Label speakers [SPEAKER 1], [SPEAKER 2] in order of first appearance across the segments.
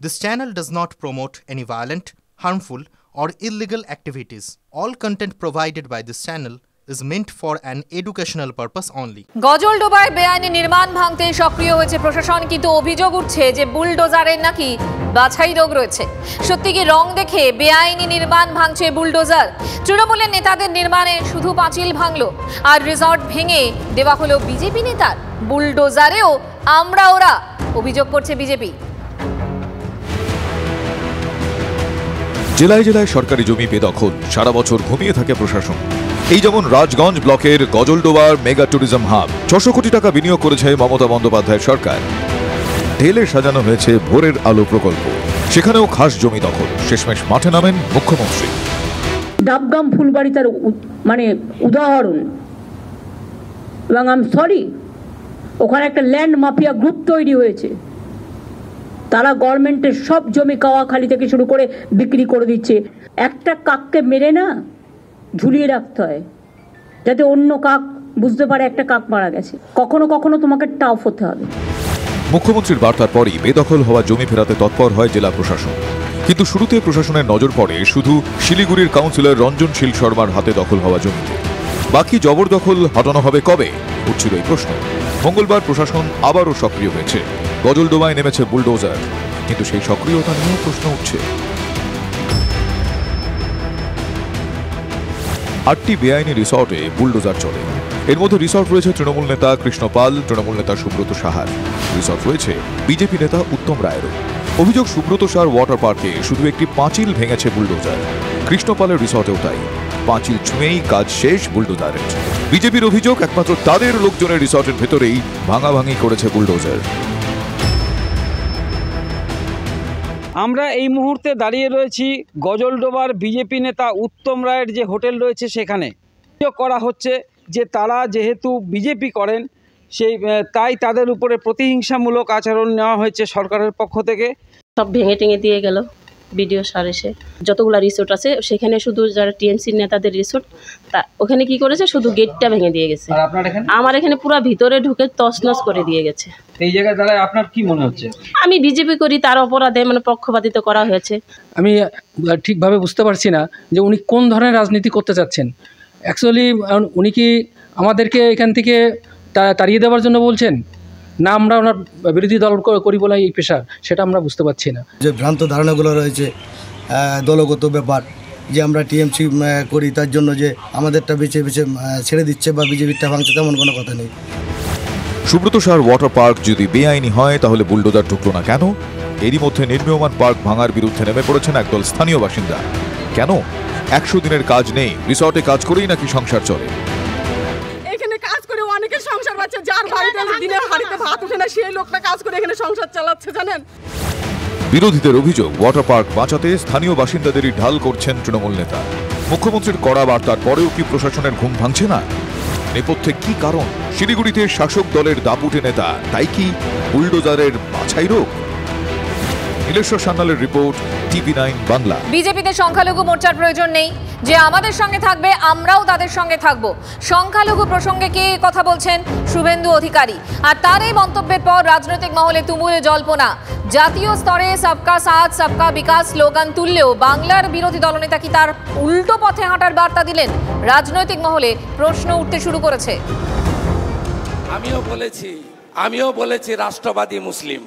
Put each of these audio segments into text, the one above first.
[SPEAKER 1] This channel does not promote any violent, harmful, or illegal activities. All content provided by this channel is meant for an educational purpose only.
[SPEAKER 2] গজলডোবায় বেআইনি নির্মাণ ভাঙতে সক্রিয় হয়েছে প্রশাসন, কিন্তু অভিযোগ উঠছে যে বুলডোজারের নাকি বাছাই রোগ রয়েছে। সত্যি কি রং দেখে বেআইনি নির্মাণ ভাঙছে বুলডোজার? তৃণমূলের নেতাদের নির্মাণে শুধু পাঁচিল ভাঙলো আর রিসর্ট ভেঙে দেওয়া হলো বিজেপি নেতার। বুলডোজারেও আমরা ওরা, অভিযোগ করছে বিজেপি।
[SPEAKER 3] জেলায় জেলায় সরকারি জমি বেদখল, সারা বছর ঘুমিয়ে থাকে প্রশাসন। এই যেমন রাজগঞ্জ ব্লকের গজলডোবার মেগা ট্যুরিজম হাব। 600 কোটি টাকা বিনিয়োগ করেছে মমতা বন্দ্যোপাধ্যায়ের সরকার। ঢেলে সাজানো হয়েছে ভোরের আলো প্রকল্প, সেখানেও খাস জমি দখল। শেষমেশ মাঠে নামেন মুখ্যমন্ত্রী।
[SPEAKER 4] ডাবগাম ফুলবাড়ি তার উদাহরণ, এবং আই এম সরি, ওখানে একটা ল্যান্ড মাফিয়া গ্রুপ তৈরি হয়েছে। তারা গভর্নমেন্টের সব জমি কাওয়াখালি থেকে শুরু করে বিক্রি করে দিচ্ছে। একটা কাককে মেরে না ঝুলিয়ে রাখতে হয়, যাতে অন্য কাক বুঝতে পারে একটা কাক মারা গেছে। কখনো কখনো তোমাকে টাফ হতে হবে।
[SPEAKER 3] মুখ্যমন্ত্রীর বার্তার পরই বেদখল হওয়া জমি ফেরাতে তৎপর হয় জেলা প্রশাসন। কিন্তু শুরুতে প্রশাসনের নজর পড়ে শুধু শিলিগুড়ির কাউন্সিলর রঞ্জনশীল শর্মার হাতে দখল হওয়া জমিতে। বাকি জবরদখল হটানো হবে কবে, উঠছিল এই প্রশ্ন। মঙ্গলবার প্রশাসন আবারও সক্রিয় হয়েছে। গজলডোবায় নেমেছে বুলডোজার, কিন্তু সেই সক্রিয়তা নিয়েও প্রশ্ন উঠছে। 8টি বেআইনি রিসর্টে বুলডোজার চলে। এর মধ্যে রিসর্ট রয়েছে তৃণমূল নেতা কৃষ্ণ পাল, তৃণমূল নেতা সুব্রত সাহার। রিসর্ট রয়েছে বিজেপি নেতা উত্তম রায়েরও। অভিযোগ, সুব্রত সাহার ওয়াটার পার্কে শুধু একটি পাঁচিল ভেঙেছে বুলডোজার। কৃষ্ণ পালের রিসর্টেও তাই। পাঁচিল ছুঁয়েই কাজ শেষ বুলডোজারের। বিজেপির অভিযোগ, একমাত্র তাদের লোকজনের রিসর্টের ভেতরেই ভাঙাভাঙি করেছে বুলডোজার।
[SPEAKER 5] আমরা এই মুহূর্তে দাঁড়িয়ে রয়েছি গজলডোবার বিজেপি নেতা উত্তম রায়ের যে হোটেল রয়েছে সেখানে। অভিযোগ করা হচ্ছে যে তারা যেহেতু বিজেপি করেন, তাই তাদের উপরে প্রতিহিংসামূলক আচরণ নেওয়া হয়েছে সরকারের পক্ষ থেকে।
[SPEAKER 6] সব ভেঙে টেঙে দিয়ে গেল বিডিও স্যার এসে। যতগুলো রিসোর্ট আছে সেখানে শুধু যারা টিএমসি নেতাদের রিসোর্ট, তা ওখানে কি করেছে, শুধু গেটটা ভেঙে দিয়ে গেছে। আমার এখানে পুরো ভিতরে ঢুকে তছনছ করে দিয়ে গেছে।
[SPEAKER 5] এই জায়গায় দাঁড়ায় আপনার কি মনে হচ্ছে?
[SPEAKER 6] আমি বিজেপি করি, তার অপরাধে পক্ষপাতিত করা হয়েছে।
[SPEAKER 7] আমি ঠিকভাবে বুঝতে পারছি না যে উনি কোন ধরনের রাজনীতি করতে চাচ্ছেন। অ্যাকচুয়ালি উনি কি আমাদেরকে এখান থেকে তাড়িয়ে দেওয়ার জন্য বলছেন, না আমরা ওনার বিরোধী দল করি বলে এই পেশা, সেটা আমরা বুঝতে পারছি না।
[SPEAKER 8] যে ভ্রান্ত ধারণাগুলো রয়েছে, দলগত ব্যাপার, যে আমরা টিএমসি করি তার জন্য যে আমাদেরটা বেছে বেছে ছেড়ে দিচ্ছে বা বিজেপিটা ভাঙছে, তেমন কোনো কথা নেই।
[SPEAKER 3] সুব্রত সাহার ওয়াটার পার্ক যদি বেআইনি হয় তাহলে বুলডোজার ঢুকলো না কেন? এরই মধ্যে নির্মীয়মান পার্ক ভাঙার বিরুদ্ধে নেমে পড়েছেন একদল স্থানীয় বাসিন্দা। কেন? 100 দিনের কাজ নেই, রিসর্টে কাজ করেই নাকি সংসার চলে।
[SPEAKER 9] এখানে কাজ করে অনেকের সংসার বাঁচছে, যার বাড়িতে দিনের হাড়িতে ভাত ওঠে না সেই লোকটা কাজ করে এখানে সংসার চালাচ্ছে, জানেন।
[SPEAKER 3] বিরোধীদের অভিযোগ, ওয়াটার পার্ক বাঁচাতে স্থানীয় বাসিন্দাদেরই ঢাল করছেন তৃণমূল নেতা। মুখ্যমন্ত্রীর কড়া বার্তার পরেও কি প্রশাসনের ঘুম ভাঙছে না? নেপথ্যে কি কারণ? শিলিগুড়িতে শাসক দলের দাপুটে নেতা, তাই কি বুলডোজারের বাছাই রোগ? Nileshwar সান্যালের report, TV9 Bangla.
[SPEAKER 2] বিজেপিতে সংখ্যালঘু মোর্চার প্রয়োজন নেই, যে আমাদের সঙ্গে থাকবে আমরাও তাদের সঙ্গে থাকব। সংখ্যালঘু প্রসঙ্গে কে কথা বলছেন? শুভেন্দু অধিকারী। আর তার এই মন্তব্যের পর রাজনৈতিক মহলে তুমুলে জল্পনা। জাতীয় স্তরে সবকা সাথ সবকা বিকাশ স্লোগান তুললেও বাংলার বিরোধী দলনেতা কি তার উল্টো পথে হাঁটার বার্তা দিলেন? রাজনৈতিক মহলে প্রশ্ন উঠতে শুরু করেছে।
[SPEAKER 10] আমিও বলেছি রাষ্ট্রবাদী মুসলিম,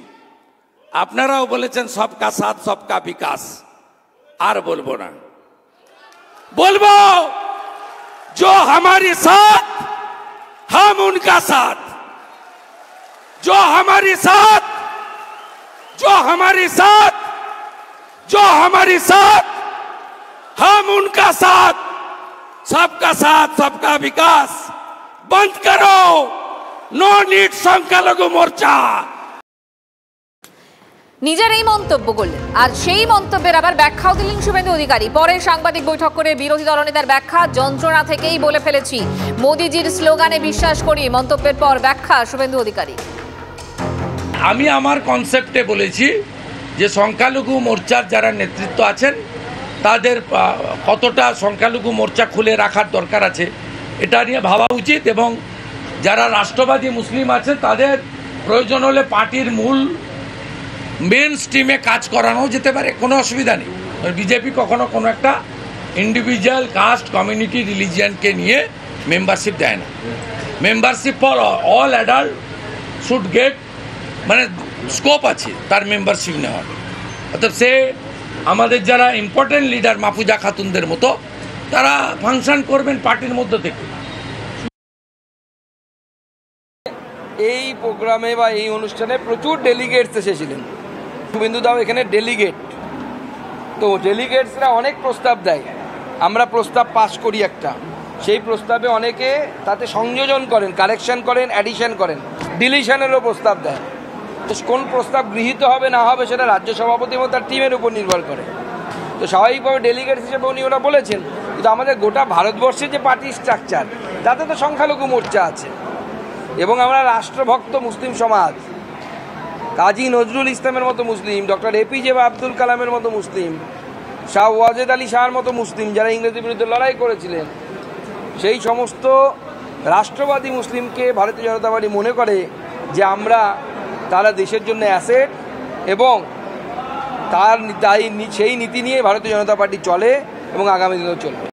[SPEAKER 10] আপনারাও বলেছেন সবকা সাথ সবকা বিকাশ। আর বলবো না, বলবো जो हमारी साथ हम उनका साथ, जो हमारी साथ हम उनका साथ। सबका साथ सबका विकास बंद करो, नो नीड संख्यालघु मोर्चा।
[SPEAKER 2] নিজের এই মন্তব্য করলেন, আর সেই মন্তব্যের আবার ব্যাখ্যাও দিলেন শুভেন্দু অধিকারী। পরে সাংবাদিক বৈঠক করে বিরোধী দলনেতার ব্যাখ্যা, যন্ত্রণা থেকেই বলে ফেলেছি, মোদিজির স্লোগানে বিশ্বাস করি। মন্তব্যের পর ব্যাখ্যা শুভেন্দু অধিকারী।
[SPEAKER 10] আমি আমার কনসেপ্টে বলেছি যে সংখ্যালঘু মোর্চার যারা নেতৃত্ব আছেন তাদের কতটা সংখ্যালঘু মোর্চা খুলে রাখার দরকার আছে এটা নিয়ে ভাবা উচিত, এবং যারা রাষ্ট্রবাদী মুসলিম আছেন তাদের প্রয়োজন হলে পার্টির মূল মেন স্ট্রিমে কাজ করানো যেতে পারে, কোনো অসুবিধা নেই। বিজেপি কখনো কোনো একটা ইন্ডিভিজুয়াল কাস্ট, কমিউনিটি, রিলিজিয়ানকে নিয়ে মেম্বারশিপ দেয় না। Membership for all adult should get, মানে স্কোপ আছে তার মেম্বারশিপ নেওয়ার। অর্থাৎ সে আমাদের যারা ইম্পর্টেন্ট লিডার মাফুজা খাতুনদের মতো তারা ফাংশন করবেন পার্টির মধ্য থেকে।
[SPEAKER 11] এই প্রোগ্রামে বা এই অনুষ্ঠানে প্রচুর ডেলিগেটস এসেছিলেন। শুভেন্দু দাও এখানে ডেলিগেট, তো ডেলিগেটসরা অনেক প্রস্তাব দেয়, আমরা প্রস্তাব পাস করি একটা, সেই প্রস্তাবে অনেকে তাতে সংযোজন করেন, কারেকশন করেন, অ্যাডিশন করেন, ডিলিশনেরও প্রস্তাব দেয়। তো কোন প্রস্তাব গৃহীত হবে না হবে সেটা রাজ্য সভাপতি এবং তার টিমের উপর নির্ভর করে। তো স্বাভাবিকভাবে ডেলিগেটস হিসেবে উনি ওরা বলেছেন, কিন্তু আমাদের গোটা ভারতবর্ষের যে পার্টি স্ট্রাকচার তাতে তো সংখ্যালঘু মোর্চা আছে এবং আমরা রাষ্ট্রভক্ত মুসলিম সমাজ, কাজী নজরুল ইসলামের মতো মুসলিম, ডক্টর এপিজে আব্দুল কালামের মতো মুসলিম, শাহ ওয়াজেদ আলী শাহর মতো মুসলিম যারা ইংরেজের বিরুদ্ধে লড়াই করেছিলেন, সেই সমস্ত রাষ্ট্রবাদী মুসলিমকে ভারতীয় জনতা পার্টি মনে করে যে তারা দেশের জন্য অ্যাসেট এবং সেই নীতি নিয়ে ভারতীয় জনতা পার্টি চলে এবং আগামী দিনেও চলবে।